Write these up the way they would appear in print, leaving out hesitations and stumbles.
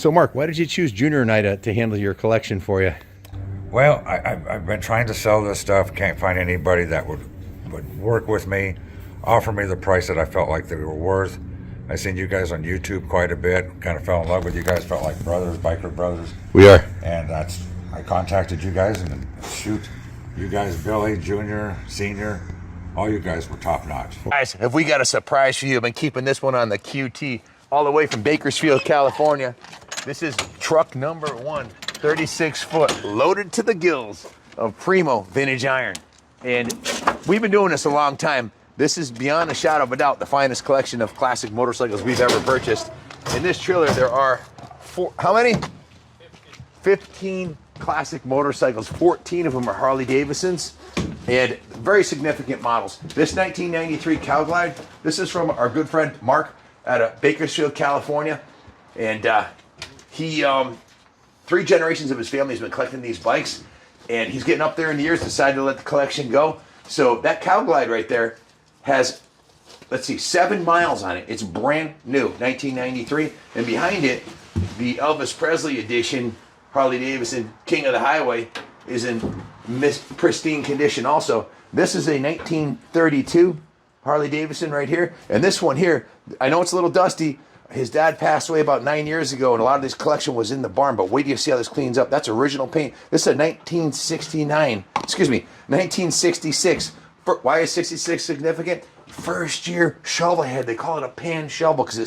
So Mark, why did you choose Junior and I to handle your collection for you? Well, I've been trying to sell this stuff. Can't find anybody that would work with me, offer me the price that I felt like they were worth. I seen you guys on YouTube quite a bit. Kind of fell in love with you guys. Felt like brothers, biker brothers. We are. And I contacted you guys, and shoot, you guys, Billy, Junior, Senior, all you guys were top notch. Guys, have we got a surprise for you? I've been keeping this one on the QT all the way from Bakersfield, California. This is truck number 1, 36 foot, loaded to the gills of primo vintage iron. And we've been doing this a long time. This is beyond a shadow of a doubt the finest collection of classic motorcycles we've ever purchased. In this trailer, there are how many? 15 classic motorcycles. 14 of them are Harley Davidsons, and very significant models. This 1993 Cow Glide, this is from our good friend Mark out of Bakersfield, California. And he, 3 generations of his family has been collecting these bikes, and he's getting up there in the years, decided to let the collection go. So that Cow Glide right there has, let's see, 7 miles on it. It's brand new, 1993. And behind it, the Elvis Presley edition Harley Davidson King of the Highway is in pristine condition also. This is a 1932 Harley Davidson right here. And this one here, I know it's a little dusty. His dad passed away about 9 years ago, and a lot of this collection was in the barn, but wait till you see how this cleans up. That's original paint. This is a 1966. Why is 66 significant? First year shovel head. They call it a pan shovel because it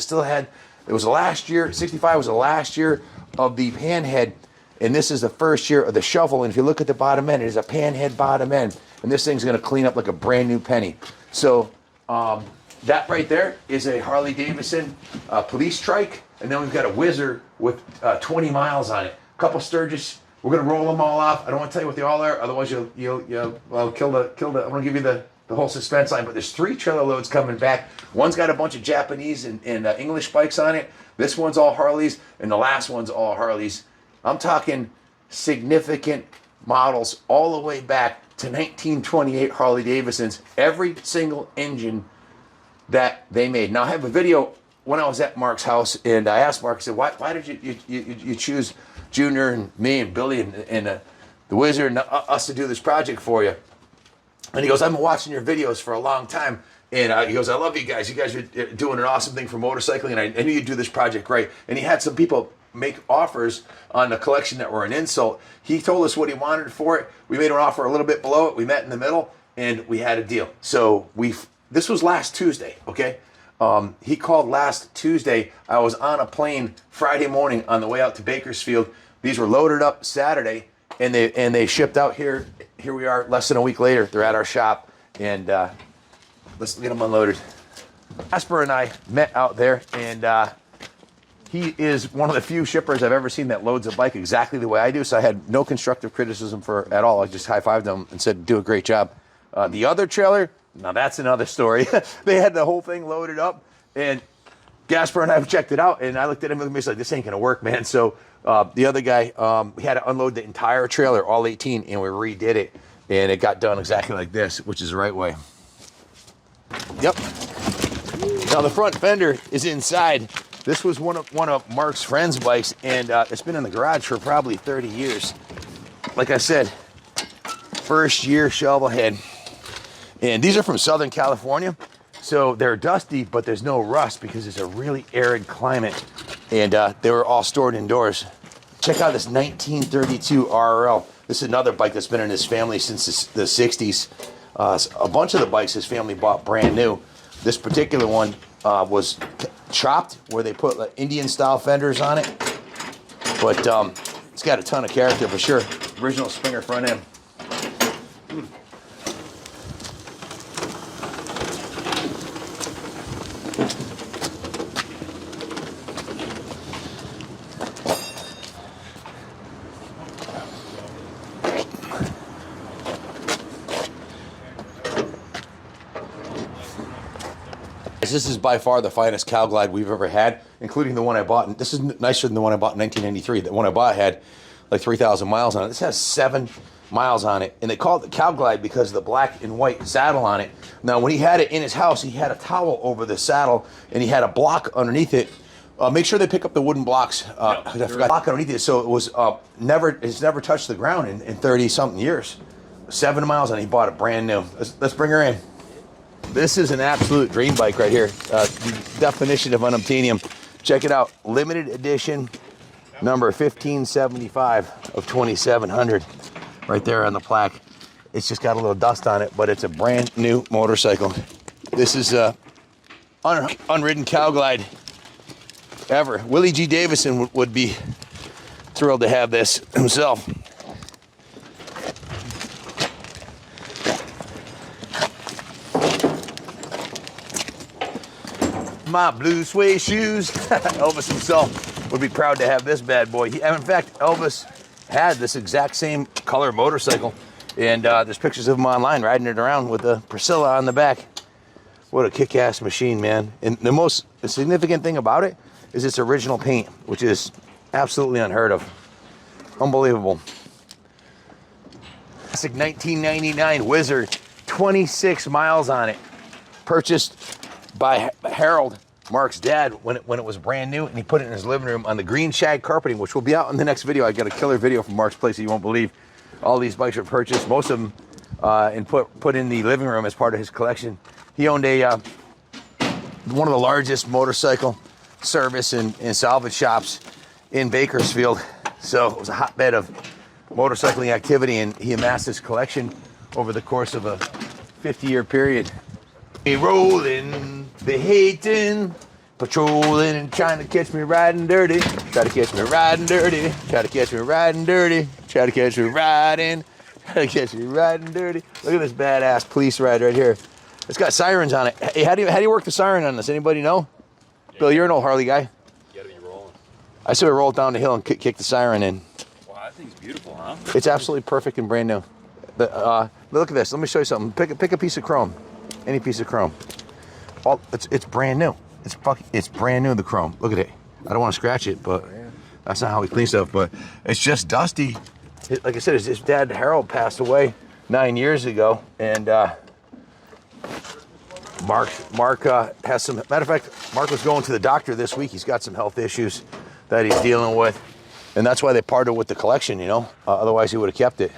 was the last year, 65 was the last year of the pan head, and this is the first year of the shovel. And if you look at the bottom end, it is a pan head bottom end, and this thing's going to clean up like a brand new penny. So that right there is a Harley Davidson police trike, and then we've got a Whizzer with 20 miles on it. A couple Sturgis. We're going to roll them all off. I don't want to tell you what they all are, otherwise you'll kill the. I want to give you the whole suspense line, but there's 3 trailer loads coming back. One's got a bunch of Japanese and English bikes on it. This one's all Harleys, and the last one's all Harleys. I'm talking significant models all the way back to 1928 Harley Davidsons. Every single engine that they made. Now I have a video when I was at Mark's house, and I asked Mark, I said, why did you choose Junior and me and Billy and the Wizard and us to do this project for you? And he goes, I've been watching your videos for a long time. And he goes, I love you guys. You guys are doing an awesome thing for motorcycling, and I knew you'd do this project right. And he had some people make offers on the collection that were an insult. He told us what he wanted for it. We made an offer a little bit below it. We met in the middle, and we had a deal. So this was last Tuesday, okay? He called last Tuesday. I was on a plane Friday morning on the way out to Bakersfield. These were loaded up Saturday, and they shipped out here. Here we are less than a week later. They're at our shop, and let's get them unloaded. Jasper and I met out there, and he is one of the few shippers I've ever seen that loads a bike exactly the way I do, so I had no constructive criticism at all. I just high-fived him and said, do a great job. The other trailer, now that's another story. They had the whole thing loaded up, and Jasper and I checked it out, and I looked at him and he said, this ain't gonna work, man. So the other guy, we had to unload the entire trailer, all 18, and we redid it, and it got done exactly like this, which is the right way. Yep. Now the front fender is inside. This was one of Mark's friend's bikes, and it's been in the garage for probably 30 years. Like I said, first year shovel head. And these are from Southern California, so they're dusty, but there's no rust because it's a really arid climate, and they were all stored indoors. Check out this 1932 RRL. This is another bike that's been in his family since the 60s. A bunch of the bikes his family bought brand new. This particular one was chopped, where they put Indian-style fenders on it, but it's got a ton of character for sure. Original Springer front end. This is by far the finest Cow Glide we've ever had, including the one I bought. This is nicer than the one I bought in 1993. The one I bought had like 3,000 miles on it. This has 7 miles on it, and they call it the Cow Glide because of the black and white saddle on it. Now, when he had it in his house, he had a towel over the saddle, and he had a block underneath it Make sure they pick up the wooden blocks. I forgot block underneath it, so it was it's never touched the ground in 30 something years. 7 miles, and he bought it brand new. Let's bring her in. This is an absolute dream bike right here. The definition of unobtainium. Check it out. Limited edition, number 1575 of 2700. Right there on the plaque. It's just got a little dust on it, but it's a brand new motorcycle. This is unridden cow glide ever. Willie G. Davison would be thrilled to have this himself. My blue suede shoes. Elvis himself would be proud to have this bad boy. And in fact, Elvis had this exact same color motorcycle, and there's pictures of him online riding it around with a Priscilla on the back. What a kick-ass machine, man. And the most significant thing about it is its original paint, which is absolutely unheard of. Unbelievable. Classic 1999 Wizard, 26 miles on it. Purchased by Harold, Mark's dad, when it was brand new, and he put it in his living room on the green shag carpeting, which will be out in the next video. I got a killer video from Mark's place that you won't believe. All these bikes were purchased, most of them, and put in the living room as part of his collection. He owned one of the largest motorcycle service and salvage shops in Bakersfield, so it was a hotbed of motorcycling activity, and he amassed his collection over the course of a 50-year period. Be rolling, be hating, patrolling and trying to catch me riding dirty. Try to catch me riding dirty. Try to catch me riding dirty. Try to catch me riding. Try to catch me riding dirty. Look at this badass police ride right here. It's got sirens on it. Hey, how do you work the siren on this? Anybody know? Yeah. Bill, you're an old Harley guy. You gotta be rolling. I sort of roll it down the hill and kick the siren in. Wow, that thing's beautiful, huh? It's absolutely perfect and brand new. Look at this. Let me show you something. Pick a piece of chrome. Any piece of chrome. It's brand new. It's brand new, the chrome. Look at it. I don't want to scratch it, but that's not how we clean stuff. But it's just dusty. Like I said, his dad Harold passed away 9 years ago, and Mark has some. Matter of fact, Mark was going to the doctor this week. He's got some health issues that he's dealing with, and that's why they parted with the collection. You know, otherwise he would have kept it.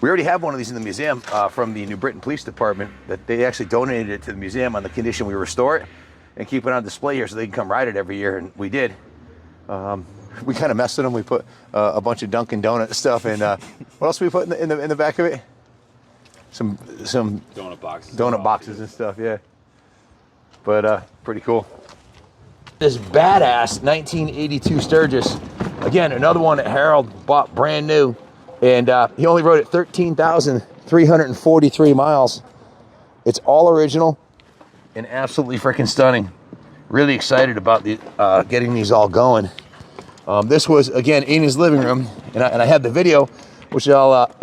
We already have one of these in the museum from the New Britain Police Department, that they actually donated it to the museum on the condition we restore it and keep it on display here so they can come ride it every year, and we did. We kind of messed with them. We put a bunch of Dunkin' Donut stuff in. What else did we put in the back of it? Some donut boxes. Donut boxes and stuff, yeah. But pretty cool. This badass 1982 Sturgis. Again, another one that Harold bought brand new. And he only rode it 13,343 miles. It's all original and absolutely freaking stunning. Really excited about getting these all going. This was, again, in his living room. And I had the video, which I'll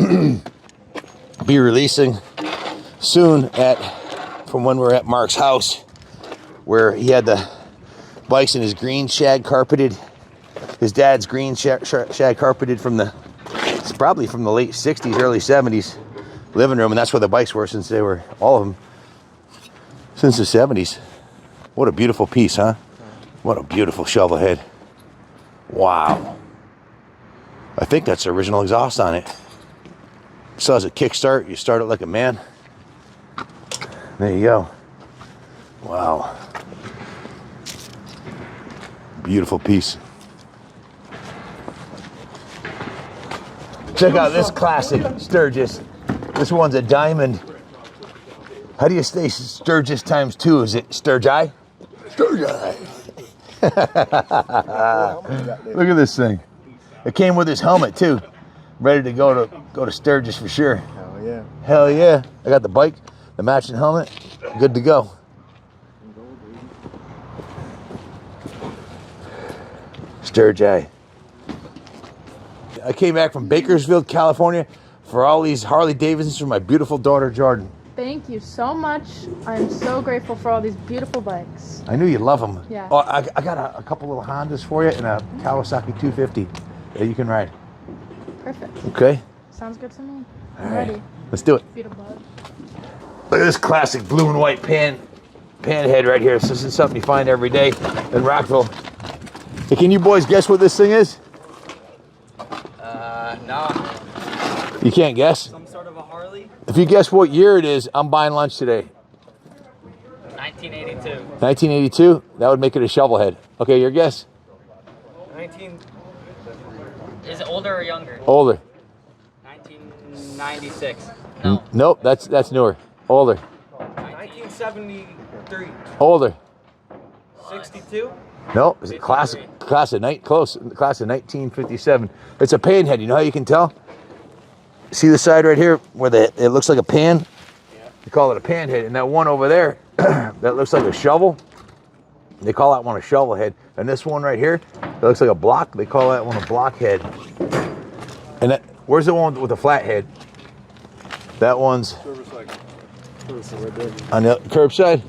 be releasing soon from when we're at Mark's house, where he had the bikes in his green shag carpeted, his dad's green shag carpeted from it's probably from the late 60s, early 70s living room, and that's where the bikes were since they were, all of them, since the 70s. What a beautiful piece, huh? What a beautiful shovel head. Wow. I think that's the original exhaust on it. So as a kickstart, you start it like a man. There you go. Wow. Beautiful piece. Check out this classic Sturgis. This one's a diamond. How do you say Sturgis times 2? Is it Sturgi? Sturgi. Look at this thing. It came with his helmet too. Ready to go to Sturgis for sure. Hell yeah. Hell yeah. I got the bike, the matching helmet. Good to go. Sturgi. I came back from Bakersfield, California for all these Harley Davidsons for my beautiful daughter, Jordan. Thank you so much. I'm so grateful for all these beautiful bikes. I knew you'd love them. Yeah. Oh, I got a couple little Hondas for you and a Kawasaki 250 that you can ride. Perfect. Okay? Sounds good to me. I'm All right. ready. Let's do it. Feet of blood. Look at this classic blue and white pan pan head right here. So this is something you find every day in Rockville. Hey, can you boys guess what this thing is? No. You can't guess? Some sort of a Harley? If you guess what year it is, I'm buying lunch today. 1982. 1982? That would make it a shovel head. Okay, your guess? 19... Is it older or younger? Older. 1996. No. Nope, that's newer. Older. 1973. Older. 62? No, it's a class of 1957. It's a pan head. You know how you can tell? See the side right here where it looks like a pan? Yeah. They call it a pan head. And that one over there that looks like a shovel, they call that one a shovel head. And this one right here that looks like a block, they call that one a block head. And where's the one with the flat head? That one's on the curbside.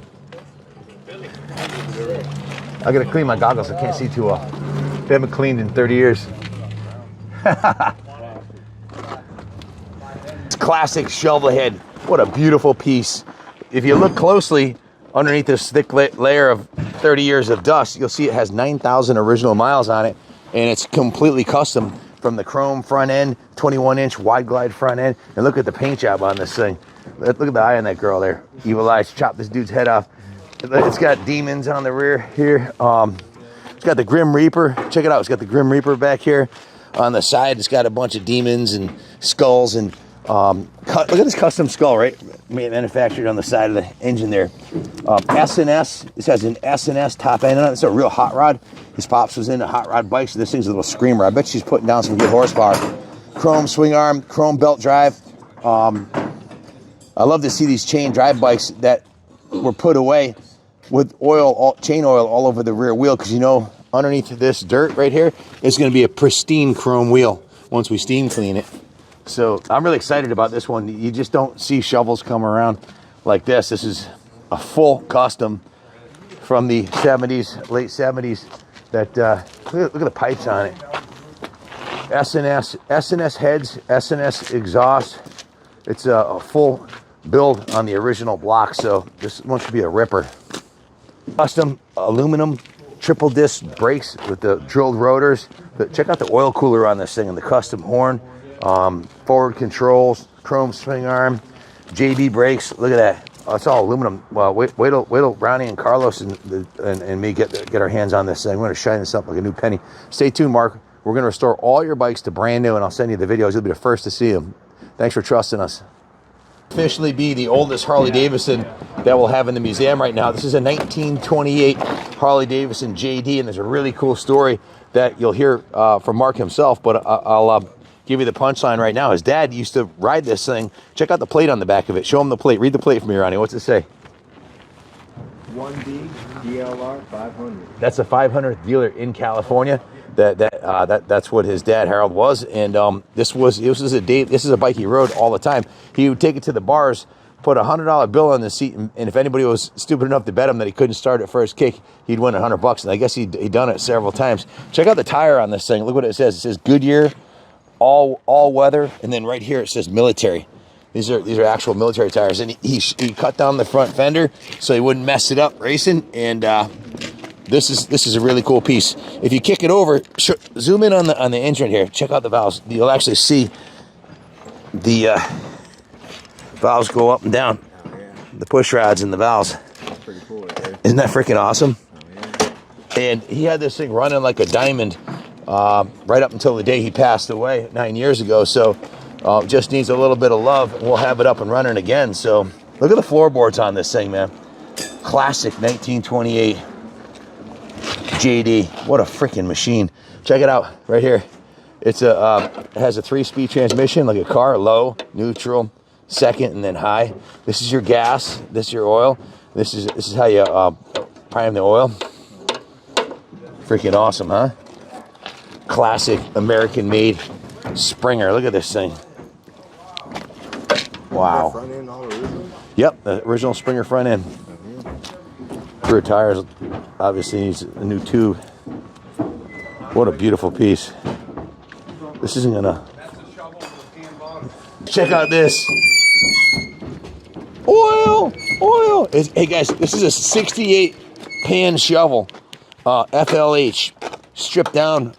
I gotta clean my goggles. I can't see too well. They haven't cleaned in 30 years. It's classic shovel head. What a beautiful piece. If you look closely underneath this thick layer of 30 years of dust, you'll see it has 9,000 original miles on it, and it's completely custom from the chrome front end, 21-inch wide glide front end, and look at the paint job on this thing. Look at the eye on that girl there. Evil eyes. Chop this dude's head off. It's got demons on the rear here. It's got the Grim Reaper. Check it out. It's got the Grim Reaper back here. On the side, it's got a bunch of demons and skulls. And look at this custom skull, right? Manufactured on the side of the engine there. S&S. This has an S&S top end on it. It's a real hot rod. His pops was into hot rod bikes. So this thing's a little screamer. I bet she's putting down some good horsepower. Chrome swing arm, chrome belt drive. I love to see these chain drive bikes that were put away with chain oil all over the rear wheel, because you know underneath this dirt right here is going to be a pristine chrome wheel once we steam clean it. So I'm really excited about this one. You just don't see shovels come around like this. This is a full custom from the 70s, late 70s. That look at the pipes on it. S&S heads, S&S exhaust. It's a full build on the original block, so this one should be a ripper. Custom aluminum triple disc brakes with the drilled rotors. But check out the oil cooler on this thing and the custom horn. Forward controls, chrome swing arm, JB brakes. Look at that. Oh, it's all aluminum. Well, wait till Ronnie and Carlos and me get our hands on this thing. We're going to shine this up like a new penny. Stay tuned, Mark. We're going to restore all your bikes to brand new, and I'll send you the videos. You'll be the first to see them. Thanks for trusting us. Officially be the oldest Harley Davidson that we'll have in the museum right now. This is a 1928 Harley Davidson JD, and there's a really cool story that you'll hear from Mark himself, but I'll give you the punchline right now. His dad used to ride this thing. Check out the plate on the back of it. Show him the plate. Read the plate for me, Ronnie. What's it say? 1D DLR 500. That's a 500th dealer in California. That's what his dad Harold was, and this is a bike he rode all the time. He would take it to the bars, put a $100 bill on the seat, and if anybody was stupid enough to bet him that he couldn't start at first kick, he'd win $100. And I guess he'd done it several times. Check out the tire on this thing. Look what it says. It says Goodyear, all weather, and then right here it says military. These are actual military tires, and he cut down the front fender so he wouldn't mess it up racing. And this is a really cool piece. If you kick it over, zoom in on the engine here. Check out the valves. You'll actually see the valves go up and down. Oh, yeah. The push rods and the valves. That's pretty cool right there. Isn't that freaking awesome? Oh, yeah. And he had this thing running like a diamond right up until the day he passed away 9 years ago. So just needs a little bit of love, and we'll have it up and running again. So look at the floorboards on this thing, man. Classic 1928 JD. What a freaking machine. Check it out right here. It has a 3-speed transmission like a car. Low, neutral, second, and then high. This is your gas. This is your oil. This is how you prime the oil. Freaking awesome, huh? Classic American-made Springer. Look at this thing. Wow. Front end all original. Yep, the original Springer front end. Rear tires obviously needs a new tube. What a beautiful piece. This isn't gonna... Check out this. Oil! Hey guys, this is a 68 pan shovel, FLH, stripped down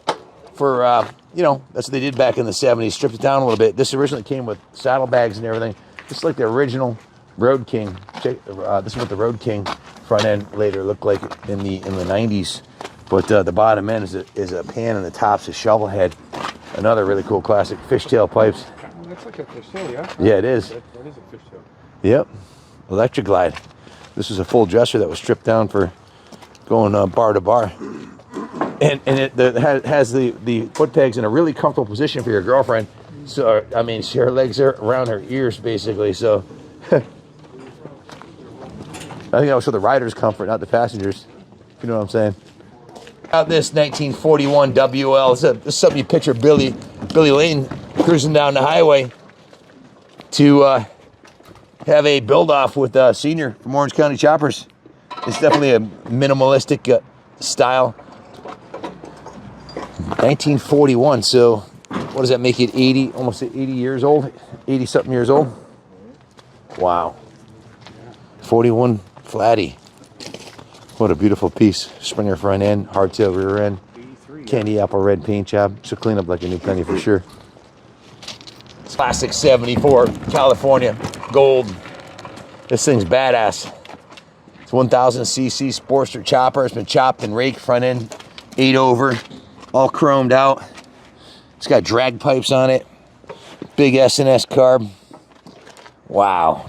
for, you know, that's what they did back in the 70s, stripped it down a little bit. This originally came with saddlebags and everything. Just like the original Road King. This is what the Road King front end later looked like in the 90s. But the bottom end is a pan and the top's a shovel head. Another really cool classic fishtail pipes. That's like a fishtail, yeah? Yeah, it is. That is a fishtail. Yep. Electric glide. This is a full dresser that was stripped down for going bar to bar. And it has the foot pegs in a really comfortable position for your girlfriend. So, I mean, her legs are around her ears, basically. So, I think that was for the rider's comfort, not the passengers. You know what I'm saying? Out this 1941 WL. This is something you picture Billy Lane cruising down the highway to have a build-off with Senior from Orange County Choppers. It's definitely a minimalistic style. 1941, so what does that make it? 80, almost 80 years old? 80-something years old? Wow. 41 flatty. What a beautiful piece. Springer front end, hardtail rear end, candy apple red paint job. She'll clean up like a new penny for sure. Classic 74 California gold. This thing's badass. It's 1000cc Sportster chopper. It's been chopped and raked, front end 8 over, all chromed out. It's got drag pipes on it. Big S&S carb. Wow.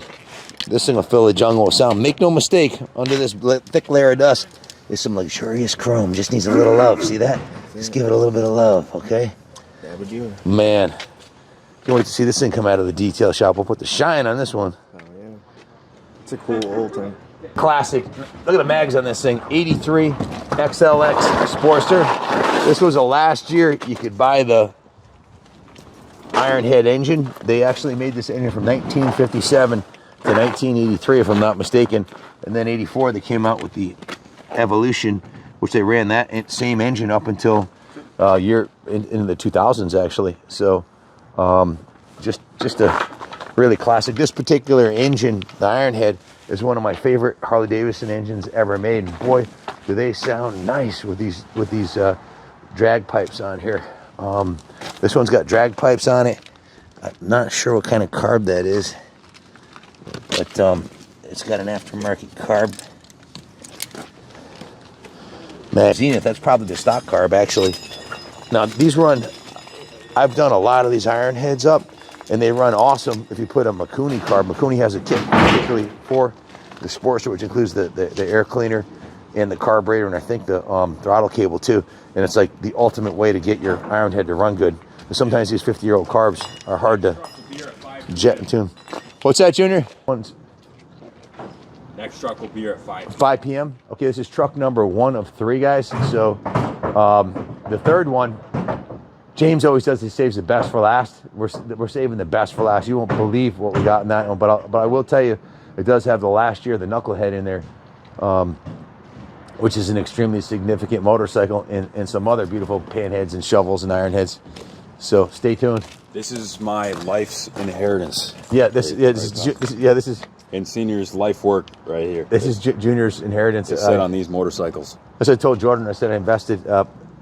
This thing will fill the jungle with sound. Make no mistake, under this thick layer of dust is some luxurious chrome. Just needs a little love. See that? Just give it a little bit of love, okay? That would you. Man. Can't wait to see this thing come out of the detail shop. We'll put the shine on this one. Oh, yeah. It's a cool old thing. Classic. Look at the mags on this thing. 83 XLX Sportster. This was a last year. You could buy the iron head engine. They actually made this engine from 1957 to 1983, if I'm not mistaken. And then 84, they came out with the Evolution, which they ran that same engine up until in the 2000s, actually. So just a really classic. This particular engine, the iron head, is one of my favorite Harley Davidson engines ever made. And boy, do they sound nice with these drag pipes on here. This one's got drag pipes on it. I'm not sure what kind of carb that is, but it's got an aftermarket carb. Zenith, that's probably the stock carb, actually. Now, these run, I've done a lot of these iron heads up, and they run awesome if you put a Mikuni carb. Mikuni has a kit particularly for the Sportster, which includes the air cleaner and the carburetor, and I think the throttle cable too. And it's like the ultimate way to get your iron head to run good. But sometimes these 50-year-old carbs are hard to jet and tune. What's that, Junior? Next truck will be here at 5. 5 p.m. Okay, this is truck number 1 of 3, guys. So the third one, James always does. He saves the best for last. We're saving the best for last. You won't believe what we got in that one, but I will tell you, it does have the last year, the knucklehead in there, which is an extremely significant motorcycle, and some other beautiful panheads and shovels and iron heads. So stay tuned. This is my life's inheritance. Yeah, this is And Senior's life work right here. this is Junior's inheritance. It's set on these motorcycles. As I told Jordan, I said I invested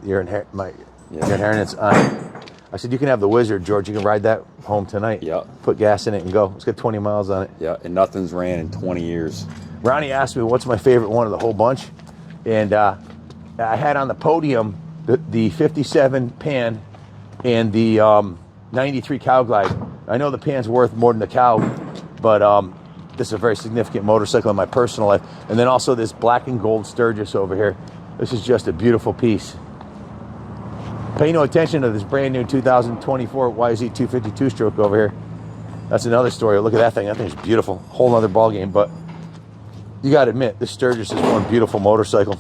your inheritance on it. I said, you can have the Wizard, George. You can ride that home tonight. Yeah. Put gas in it and go. It's got 20 miles on it. Yeah, and nothing's ran in 20 years. Ronnie asked me what's my favorite one of the whole bunch. And I had on the podium the 57 Pan and the 93 Cow Glide. I know the Pan's worth more than the Cow, but this is a very significant motorcycle in my personal life. And then also this black and gold Sturgis over here. This is just a beautiful piece. Pay no attention to this brand new 2024 YZ 252 stroke over here. That's another story. Look at that thing. That thing's beautiful. Whole other ballgame. But you got to admit, this Sturgis is one beautiful motorcycle.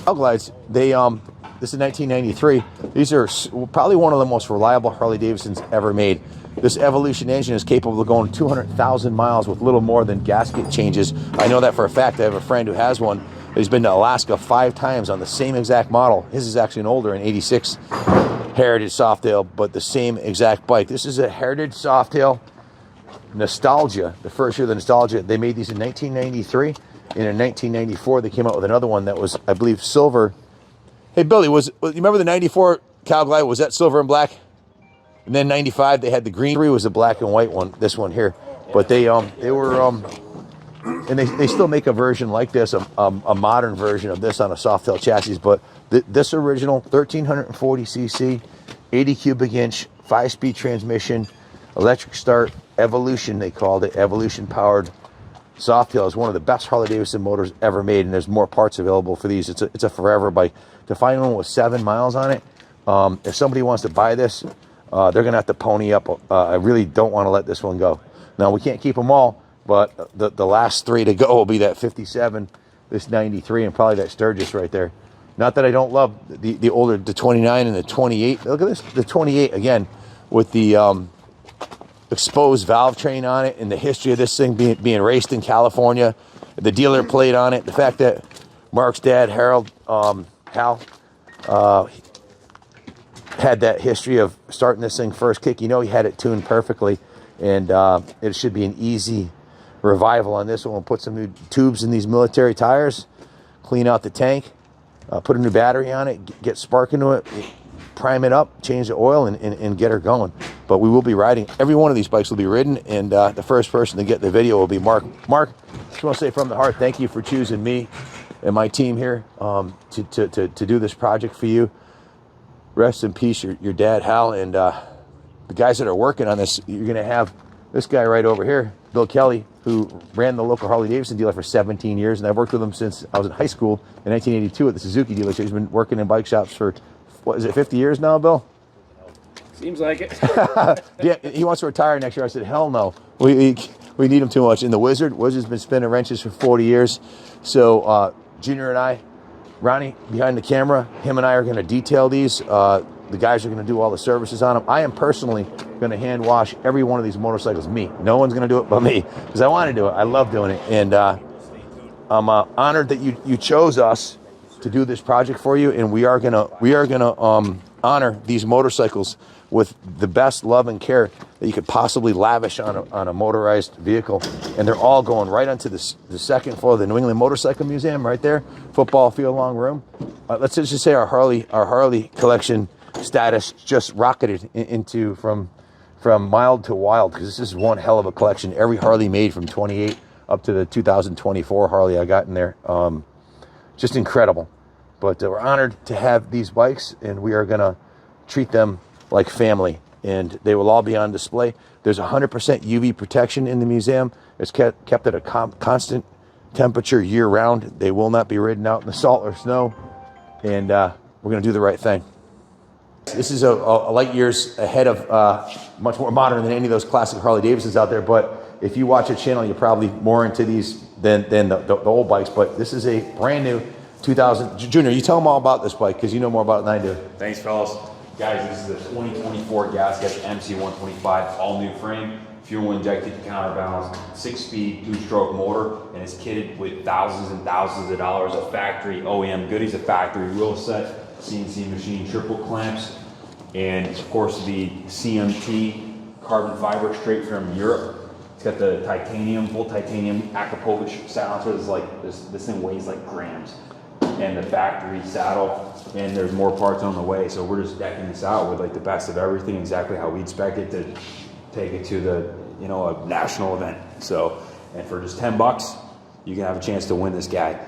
Cow Glides, this is 1993. These are probably one of the most reliable Harley Davidsons ever made. This Evolution engine is capable of going 200,000 miles with little more than gasket changes. I know that for a fact. I have a friend who has one. He's been to Alaska 5 times on the same exact model. His is actually an older, an 86 Heritage Softail, but the same exact bike. This is a Heritage Softail nostalgia, the first year of the nostalgia, they made these in 1993, and in 1994 they came out with another one that was, I believe, silver. Hey Billy, you remember the 94 Cal Glide? Was that silver and black? And then 95 they had the green. 3 was the black and white one, this one here. But they were and they still make a version like this, a modern version of this on a soft tail chassis. But this original 1340 cc, 80 cubic inch, 5-speed transmission, electric start, Evolution they called it, Evolution powered soft tail is one of the best Harley Davidson motors ever made, and there's more parts available for these. It's a forever bike. To find one with 7 miles on it, if somebody wants to buy this, they're gonna have to pony up. I really don't want to let this one go. Now we can't keep them all, but the last 3 to go will be that 57, this 93, and probably that Sturgis right there. Not that I don't love the older, the 29 and the 28. Look at this, the 28 again with the exposed valve train on it, and the history of this thing being raced in California, the dealer plate on it, the fact that Mark's dad, Harold, Hal, had that history of starting this thing first kick. You know, he had it tuned perfectly, and it should be an easy revival on this one. We'll put some new tubes in these military tires, clean out the tank, put a new battery on it, get spark into it, prime it up, change the oil, and get her going. But we will be riding. Every one of these bikes will be ridden, and the first person to get the video will be Mark. Mark, just want to say from the heart, thank you for choosing me and my team here to do this project for you. Rest in peace, your dad, Hal, and the guys that are working on this. You're going to have this guy right over here, Bill Kelly, who ran the local Harley Davidson dealer for 17 years, and I've worked with him since I was in high school in 1982 at the Suzuki dealership. He's been working in bike shops for, what is it, 50 years now, Bill? Seems like it. Yeah, he wants to retire next year. I said, hell no. We need him too much. And the Wizard's been spinning wrenches for 40 years. So Junior and I, Ronnie behind the camera, him and I are going to detail these. The guys are going to do all the services on them. I am personally going to hand wash every one of these motorcycles. Me. No one's going to do it but me, because I want to do it. I love doing it. And I'm honored that you chose us to do this project for you. And we are gonna honor these motorcycles with the best love and care that you could possibly lavish on a motorized vehicle. And they're all going right onto the second floor of the New England Motorcycle Museum, right there, football field long room. Let's just say our Harley collection status just rocketed into from mild to wild, because this is one hell of a collection. Every Harley made from 28 up to the 2024 Harley I got in there. Just incredible. But we're honored to have these bikes, and we are gonna treat them like family, and they will all be on display. There's 100% UV protection in the museum. It's kept at a constant temperature year round. They will not be ridden out in the salt or snow, and we're gonna do the right thing. This is a light years ahead of, much more modern than any of those classic Harley Davidsons out there. But if you watch a channel, you're probably more into these than the old bikes. But this is a brand new 2000. Junior, you tell them all about this bike, because you know more about it than I do. Thanks, fellas. Guys, this is the 2024 Gasket MC125, all new frame, fuel injected counterbalance, 6-speed, 2-stroke motor, and it's kitted with thousands and thousands of dollars of factory OEM goodies, a factory wheel set, CNC machine triple clamps, and of course the CMT carbon fiber straight from Europe. It's got the titanium, full titanium Akrapovic silencer. This thing weighs like grams. And the factory saddle, and there's more parts on the way. So we're just decking this out with like the best of everything, exactly how we expect it to take it to the, a national event. So, and for just $10, you can have a chance to win this guy.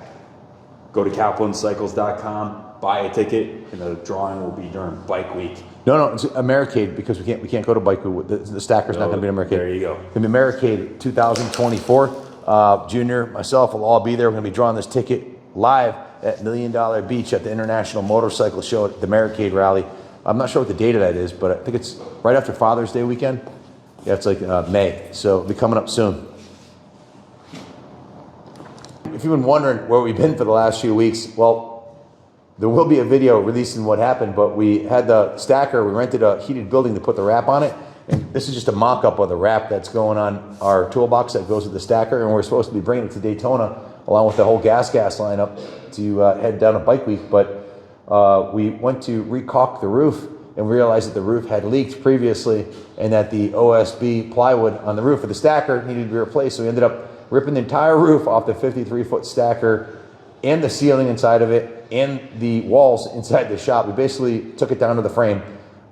Go to KaplanCycles.com, buy a ticket, and the drawing will be during Bike Week. No, it's Americade, because we can't go to Bike Week. The stacker's not going to be Americade. There you go. It's going to be Americade 2024. Junior, myself will all be there. We're going to be drawing this ticket live at $1 Million Beach at the International Motorcycle Show at the Americade Rally. I'm not sure what the date of that is, but I think it's right after Father's Day weekend. Yeah, it's like May, so it'll be coming up soon. If you've been wondering where we've been for the last few weeks, well, there will be a video releasing what happened, but we had the stacker, we rented a heated building to put the wrap on it, and this is just a mock-up of the wrap that's going on our toolbox that goes with the stacker, and we're supposed to be bringing it to Daytona along with the whole gas lineup to head down to Bike Week. But we went to re-caulk the roof, and we realized that the roof had leaked previously and that the OSB plywood on the roof of the stacker needed to be replaced. So we ended up ripping the entire roof off the 53-foot stacker and the ceiling inside of it and the walls inside the shop. We basically took it down to the frame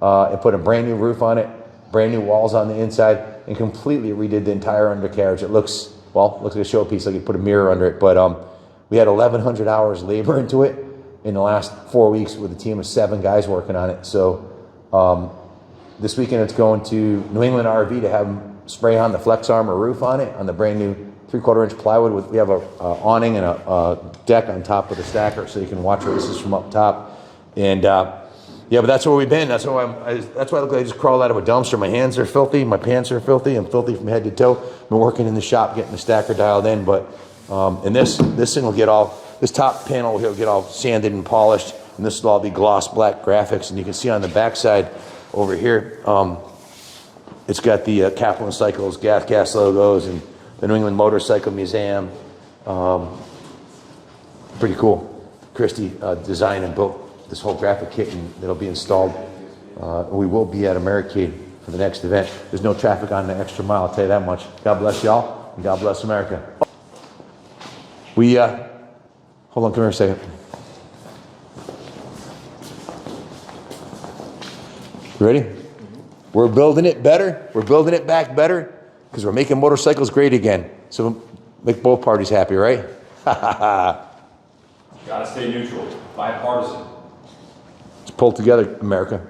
and put a brand new roof on it, brand new walls on the inside, and completely redid the entire undercarriage. It looks, well, looks like a showpiece, like you put a mirror under it, but we had 1,100 hours labor into it in the last 4 weeks with a team of 7 guys working on it. So this weekend it's going to New England RV to have them spray on the Flex Armor roof on it, on the brand new 3/4 inch plywood. We have a awning and a deck on top of the stacker so you can watch races from up top. And yeah, but that's where we've been. That's why that's why I look like I just crawled out of a dumpster. My hands are filthy, my pants are filthy. I'm filthy from head to toe. I've been working in the shop getting the stacker dialed in, but and this thing will get all, this top panel will get all sanded and polished, and this will all be gloss black graphics. And you can see on the backside over here, it's got the Kaplan Cycles Gas logos and the New England Motorcycle Museum. Pretty cool. Christy designed and built this whole graphic kit, and it'll be installed. We will be at Americade for the next event. There's no traffic on the extra mile, I'll tell you that much. God bless y'all, and God bless America. We, hold on, come here a second. You ready? We're building it better. We're building it back better because we're making motorcycles great again. So make both parties happy, right? Gotta stay neutral, bipartisan. Let's pull together, America.